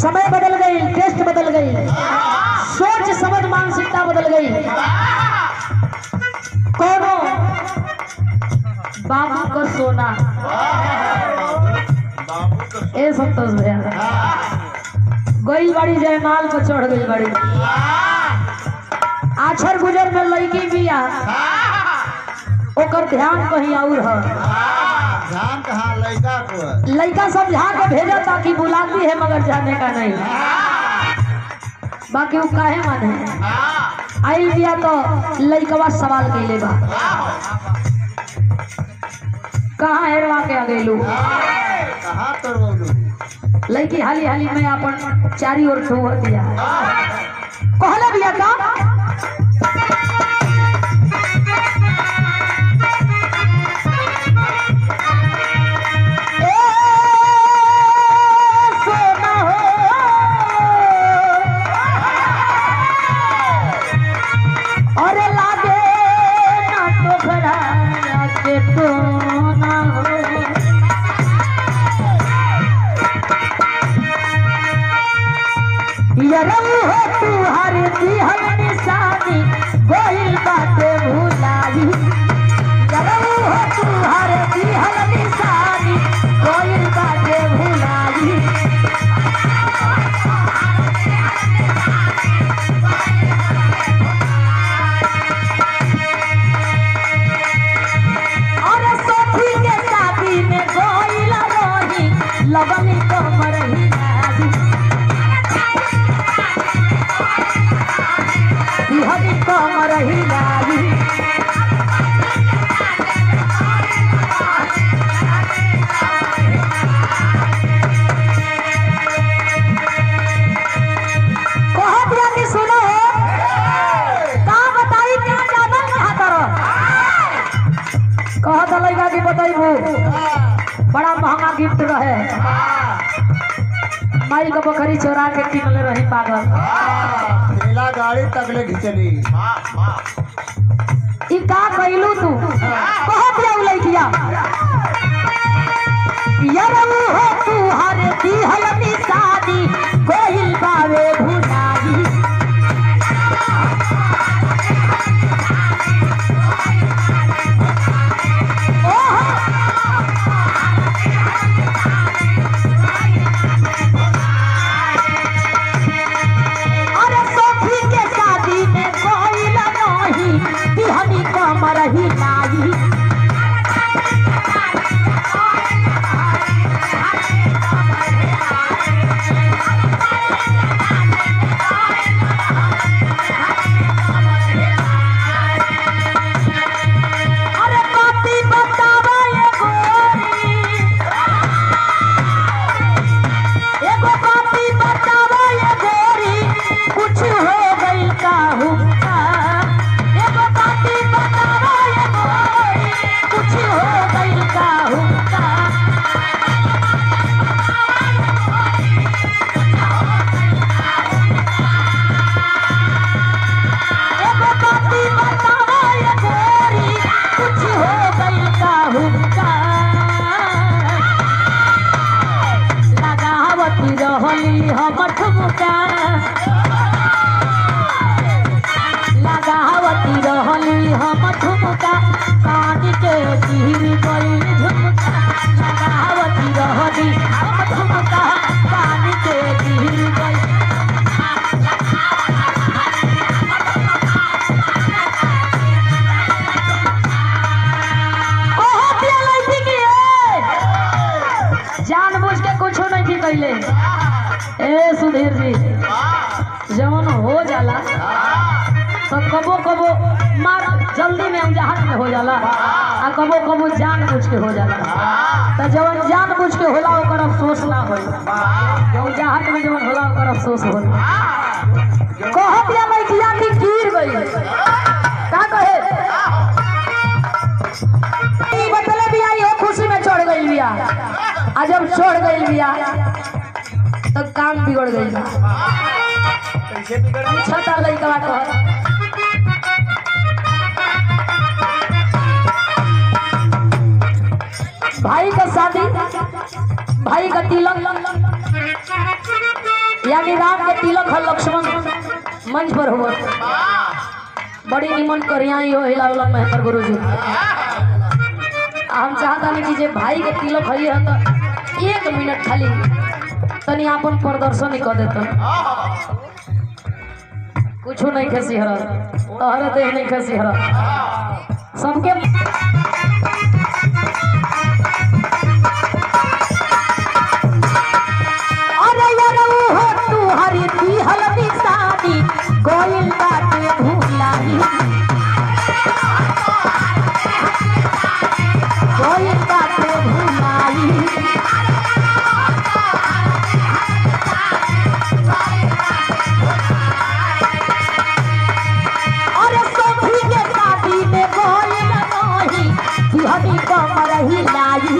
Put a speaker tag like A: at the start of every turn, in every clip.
A: समय बदल गई, टेस्ट बदल गई, सोच समझ मानसिकता बदल गई। कोनो बाबू का सोना ए संतोष भैया गई बड़ी जयमाल को चढ़ गई बड़ी आछर गुजर में लड़की बिया ओकर ध्यान कहीं और है।
B: ध्यान कहाँ लड़का को
A: लड़का समझा के भेजा ताकि बुलाती है मगर जाने का नहीं। बाकी वो काहे माने आई बिया तो लड़कवा सवाल कैले बा कहाँ हेरवा के आ गईलू
B: कहाँ करवलू
A: लड़की हाली हाली में अपन चारी ओर ठोहर दिया कहले बिया का बड़ा महंगा गिफ्ट रहे माई का बकरी चोरा के किनले रही पागल
B: ठेला गाड़ी तकले घिचली
A: ई का कइलू तू बहुत दिया लइकिया यरऊ हो तू हर दी हलनी शादी गोहिल बावे भुनाई तो कबो कबो मार जल्दी में अंजाहत में हो जाला आ कबो कबो जान बुझ के हो जाला। तो जवन जान बुझ के होला ओकर अफसोस ना होई, जवन अंजाहत में जवन होला ओकर अफसोस होला। कहत या लइकिया की गिर गई का कहे ई बतले बिया ये खुशी में चढ़ गई बिया आ जब चढ़ गई बिया तो काम बिगड़ गई।
B: कैसे बिगड़ी?
A: छता लइका कहत भाई का शादी, भाई का तिलक यानी राम के तिलक है लक्ष्मण मंच पर हुआ। बड़ी निमन करियाई हो हिला मेहतर गुरु जी। हम चाहता नहीं कि जे भाई के तिलक है तो 1 मिनट खाली तनी अपन प्रदर्शन कर देता। कुछ नहीं खेसी हरा तोहरे देह नहीं खेसी हरा सबके हल्दी शादी गोइल बाटे भूलाई, गोइल बाटे भूलाई। अरे सोफी के शादी में गोइल नहीं बिहनी कमर हिलाई।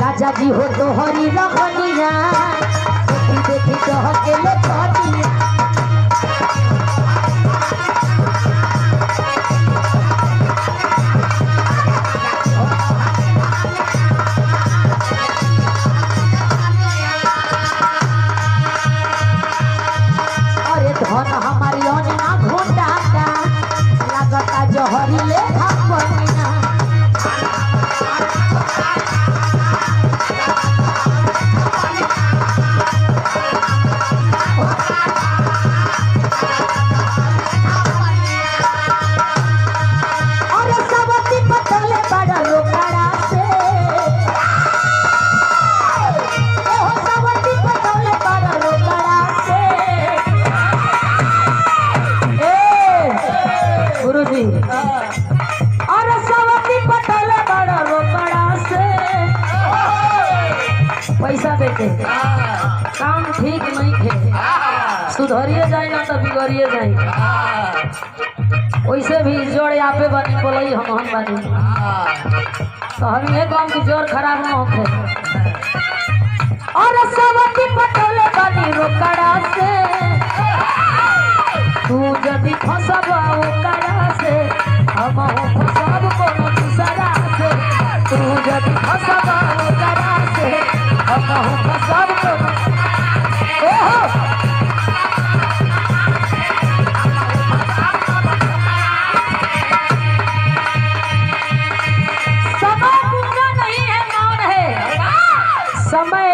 A: राजा जी हो तो हरी रखनिया देखी देखी कह के लखनिया। अरे धन हमारी अनिया घोटा का लागता जहरी ले खपनिया। पैसा देके काम ठीक नहीं थे, सुधरिए जाए ना तो बिगड़िए जाए। वैसे भी जोड़ आपे बनी बोल हम बनी तो हम ये काम की जोर खराब न होते। और सबकी पटोले बनी रोकड़ा से तू जदि फसब ओकरा से हम फसब कोनो दूसरा से। तू जदि फसब ओकरा से हम फसब कोनो समय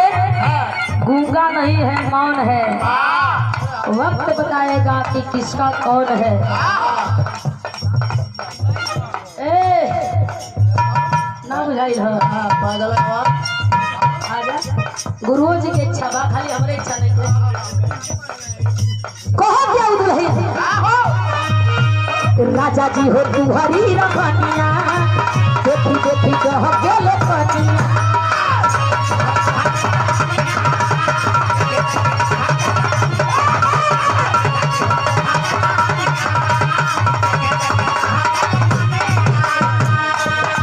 A: गूंगा नहीं है मौन है। वक्त बताएगा कि किसका कौन है। ए ना बुझाई है
B: पागल
A: गुरुओं जी की इच्छा बा, खाली हमरे इच्छा नहीं। राजा जी हो तू हरी रखनिया देखी देखी कह गेले कनिया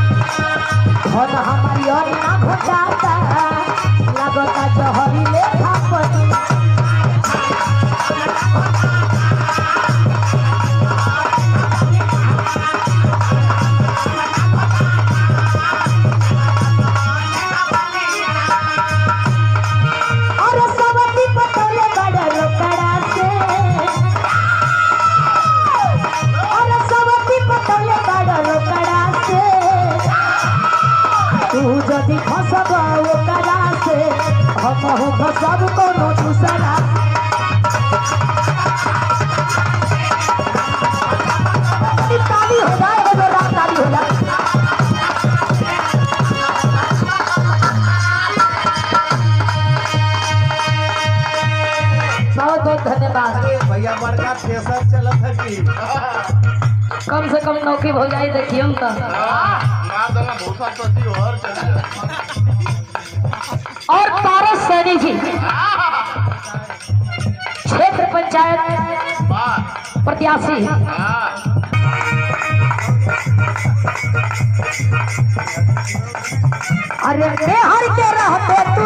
A: धन हमारी अरिया घोटाता लागता जहरी लेखा पनिया जदि फसब ओकरा से हम फसब कोनो दूसरा ताली हो जाए वो रात ताली हो जाए बहुत बहुत धन्यवाद
B: भैया बड़का थ्रेसर चलत है कि
A: कम से कम नौकरी हो जाए देखिए हम तो और पारस सैनी जी क्षेत्र पंचायत प्रत्याशी अरे बिहार के रहते तू